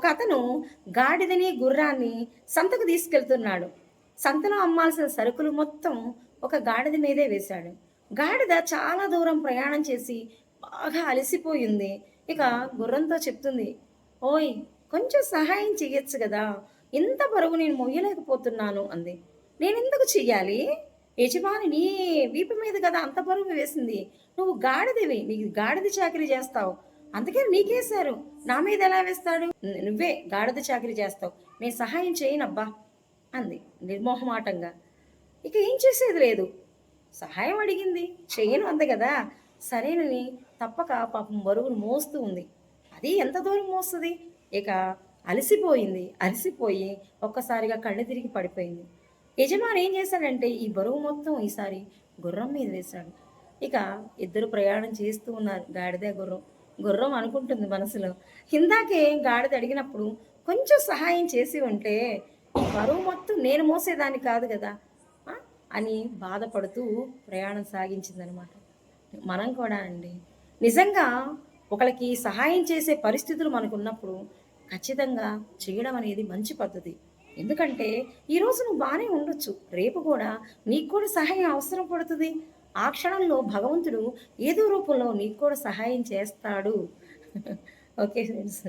అతను గాడిదని, గుర్రాన్ని సంతకు తీసుకెళ్తున్నాడు. సంతలో అమ్మాల్సిన సరుకులు మొత్తం ఒక గాడిద మీదే వేశాడు. గాడిద చాలా దూరం ప్రయాణం చేసి బాగా అలసిపోయింది. ఇక గుర్రంతో చెప్తుంది, "ఓయ్! కొంచెం సహాయం చెయ్యొచ్చు గదా! ఇంత బరువు నేను మొయ్యలేకపోతున్నాను" అంది. "నేనెందుకు చెయ్యాలి? యజమాని నీ వీపు మీద కదా అంత బరువు వేసింది. నువ్వు గాడిదవి. నీకు గాడిద చాకిరీ చేస్తావు. అందుకని నీకేశారు. నా మీద ఎలా వేస్తాడు? నువ్వే గాడిద చాకిరీ చేస్తావు. నేను సహాయం చేయనబ్బా" అంది నిర్మోహమాటంగా. ఇక ఏం చేసేది లేదు. సహాయం అడిగింది. చెయ్యను అంది గదా! సరేనని తప్పక పాపం బరువును మోస్తూ ఉంది. అది ఎంత దూరం మోస్తది? ఇక అలసిపోయింది. అలసిపోయి ఒక్కసారిగా కళ్ళు తిరిగి పడిపోయింది. యజమాని ఏం చేశాడంటే ఈ బరువు మొత్తం ఈసారి గుర్రం మీద వేశాడు. ఇక ఇద్దరు ప్రయాణం చేస్తూ ఉన్నారు, గాడిద, గుర్రం. గుర్రం అనుకుంటుంది మనసులో, ఇందాకే గాడిద అడిగినప్పుడు కొంచెం సహాయం చేసి ఉంటే ఈ బరువు మొత్తం నేను మోసేదాన్ని కాదు కదా ఆ? అని బాధపడుతూ ప్రయాణం సాగించిందనమాట. మనం కూడా అండి, నిజంగా ఒకళ్ళకి సహాయం చేసే పరిస్థితులు మనకున్నప్పుడు ఖచ్చితంగా చేయడం అనేది మంచి పద్ధతి. ఎందుకంటే ఈరోజు నువ్వు బాగానే ఉండొచ్చు, రేపు కూడా నీకు కూడా సహాయం అవసరం పడుతుంది. ఆ క్షణంలో భగవంతుడు ఏదో రూపంలో నీకు కూడా సహాయం చేస్తాడు. Okay friends.